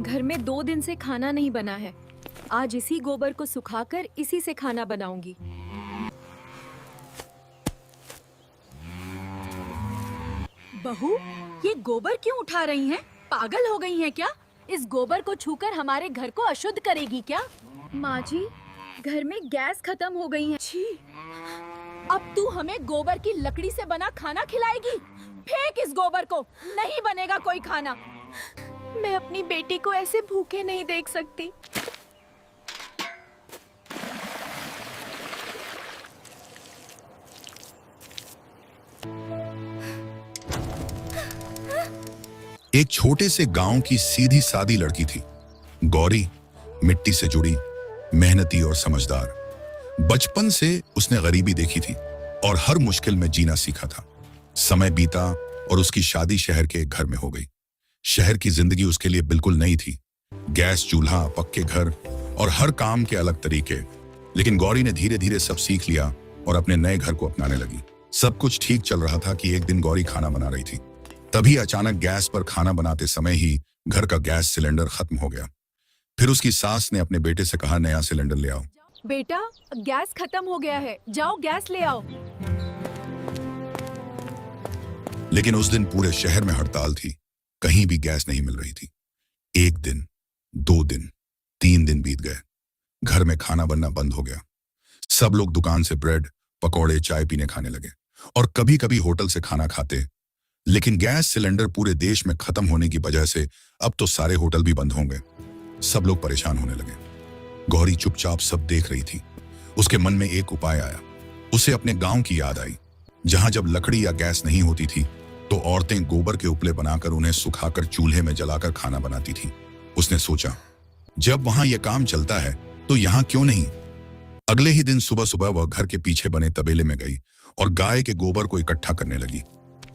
घर में 2 दिन से खाना नहीं बना है। आज इसी गोबर को सुखाकर इसी से खाना बनाऊंगी। बहू, ये गोबर क्यों उठा रही हैं? पागल हो गई हैं क्या? इस गोबर को छूकर हमारे घर को अशुद्ध करेगी क्या? माँ जी, घर में गैस खत्म हो गई है। छी! अब तू हमें गोबर की लकड़ी से बना खाना खिलाएगी? फेंक इस गोबर को, नहीं बनेगा कोई खाना। मैं अपनी बेटी को ऐसे भूखे नहीं देख सकती। एक छोटे से गांव की सीधी सादी लड़की थी गौरी। मिट्टी से जुड़ी, मेहनती और समझदार। बचपन से उसने गरीबी देखी थी और हर मुश्किल में जीना सीखा था। समय बीता और उसकी शादी शहर के एक घर में हो गई। शहर की जिंदगी उसके लिए बिल्कुल नई थी। गैस चूल्हा, पक्के घर और हर काम के अलग तरीके। लेकिन गौरी ने धीरे धीरे सब सीख लिया और अपने नए घर को अपनाने लगी। सब कुछ ठीक चल रहा था कि एक दिन गौरी खाना बना रही थी। तभी अचानक गैस पर खाना बनाते समय ही घर का गैस सिलेंडर खत्म हो गया। फिर उसकी सास ने अपने बेटे से कहा, नया सिलेंडर ले आओ। बेटा, गैस खत्म हो गया है, जाओ गैस ले आओ। लेकिन उस दिन पूरे शहर में हड़ताल थी। कहीं भी गैस नहीं मिल रही थी। 1 दिन, 2 दिन, 3 दिन बीत गए। घर में खाना बनना बंद हो गया। सब लोग दुकान से ब्रेड, पकौड़े, चाय पीने खाने लगे और कभी कभी होटल से खाना खाते। लेकिन गैस सिलेंडर पूरे देश में खत्म होने की वजह से अब तो सारे होटल भी बंद होंगे। सब लोग परेशान होने लगे। गौरी चुपचाप सब देख रही थी। उसके मन में एक उपाय आया। उसे अपने गांव की याद आई, जहां जब लकड़ी या गैस नहीं होती थी तो औरतें गोबर के उपले बनाकर उन्हें सुखाकर चूल्हे में जलाकर खाना बनाती थी। उसने सोचा, जब वहां यह काम चलता है तो यहां क्यों नहीं। अगले ही दिन सुबह सुबह वह घर के पीछे बने तबेले में गई और गाय के गोबर को इकट्ठा करने लगी।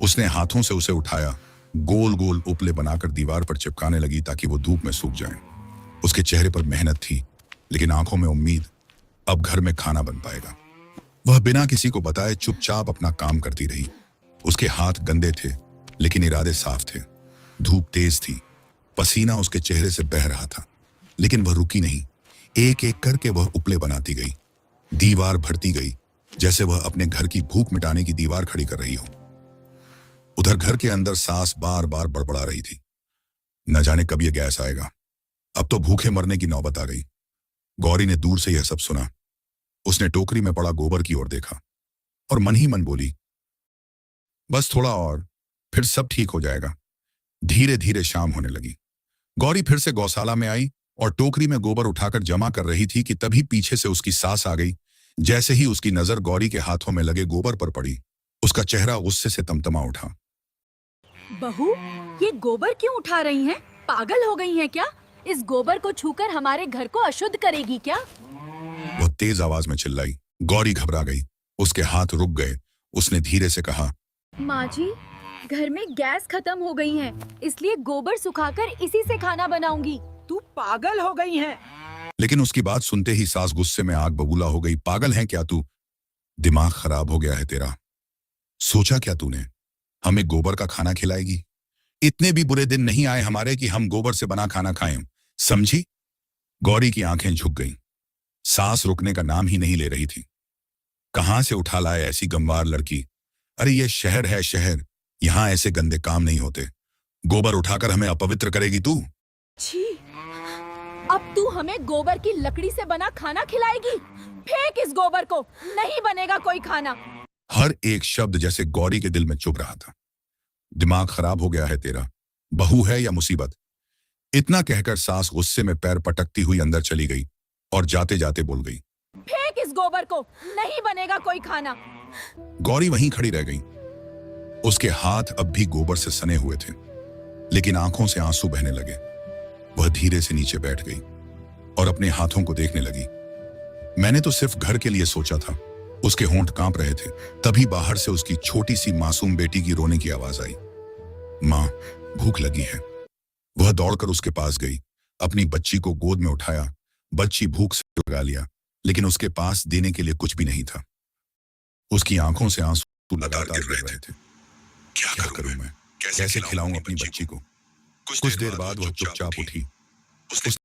उसने हाथों से उसे उठाया, गोल गोल उपले बनाकर दीवार पर चिपकाने लगी ताकि वो धूप में सूख जाए। उसके चेहरे पर मेहनत थी, लेकिन आंखों में उम्मीद। अब घर में खाना बन पाएगा। वह बिना किसी को बताए चुपचाप अपना काम करती रही। उसके हाथ गंदे थे, लेकिन इरादे साफ थे। धूप तेज थी, पसीना उसके चेहरे से बह रहा था, लेकिन वह रुकी नहीं। एक एक करके वह उपले बनाती गई, दीवार भरती गई, जैसे वह अपने घर की भूख मिटाने की दीवार खड़ी कर रही हो। उधर घर के अंदर सास बार बार बड़बड़ा रही थी, न जाने कब यह गैस आएगा। अब तो भूखे मरने की नौबत आ गई। गौरी ने दूर से यह सब सुना। उसने टोकरी में पड़ा गोबर की ओर देखा और मन ही मन बोली, बस थोड़ा और, फिर सब ठीक हो जाएगा। धीरे धीरे शाम होने लगी। गौरी फिर से गौशाला में आई और टोकरी में गोबर उठाकर जमा कर रही थी कि तभी पीछे से उसकी सास आ गई। जैसे ही उसकी नजर गौरी के हाथों में लगे गोबर पर पड़ी, उसका चेहरा गुस्से से तमतमा उठा। बहू, ये गोबर क्यों उठा रही हैं? पागल हो गई हैं क्या? इस गोबर को छूकर हमारे घर को अशुद्ध करेगी क्या? वह तेज आवाज में चिल्लाई। गौरी घबरा गई, उसके हाथ रुक गए। उसने धीरे से कहा, माँ जी, घर में गैस खत्म हो गई है, इसलिए गोबर सुखाकर इसी से खाना बनाऊंगी। तू पागल हो गई है। लेकिन उसकी बात सुनते ही सास गुस्से में आग बबूला हो गई। पागल है क्या तू? दिमाग खराब हो गया है तेरा? सोचा क्या तूने, हमें गोबर का खाना खिलाएगी? इतने भी बुरे दिन नहीं आए हमारे कि हम गोबर से बना खाना खाएं, समझी? गौरी की आंखें झुक गईं। सांस रुकने का नाम ही नहीं ले रही थी। कहां से उठा लाए ऐसी गंवार लड़की? अरे ये शहर है शहर, यहां ऐसे गंदे काम नहीं होते। गोबर उठाकर हमें अपवित्र करेगी तू? छी! अब तू हमें गोबर की लकड़ी से बना खाना खिलाएगी? फेंक इस गोबर को, नहीं बनेगा कोई खाना। हर एक शब्द जैसे गौरी के दिल में चुभ रहा था। दिमाग खराब हो गया है तेरा? बहू है या मुसीबत? इतना कहकर सास गुस्से में पैर पटकती हुई अंदर चली गई और जाते जाते बोल गई, फेंक इस गोबर को, नहीं बनेगा कोई खाना। गौरी वहीं खड़ी रह गई। उसके हाथ अब भी गोबर से सने हुए थे, लेकिन आंखों से आंसू बहने लगे। वह धीरे से नीचे बैठ गई और अपने हाथों को देखने लगी। मैंने तो सिर्फ घर के लिए सोचा था। उसके होंठ कांप रहे थे। तभी बाहर से उसकी छोटी सी मासूम बेटी की रोने की आवाज आई। माँ, भूख लगी है। वह दौड़कर उसके पास गई, अपनी बच्ची को गोद में उठाया। बच्ची भूख से लगा लिया, लेकिन उसके पास देने के लिए कुछ भी नहीं था। उसकी आंखों से आंसू लगातार गिर रहे थे। क्या करूं मैं? कैसे खिलाऊं अपनी बच्ची को? कुछ देर बाद वह चुपचाप उठी उसने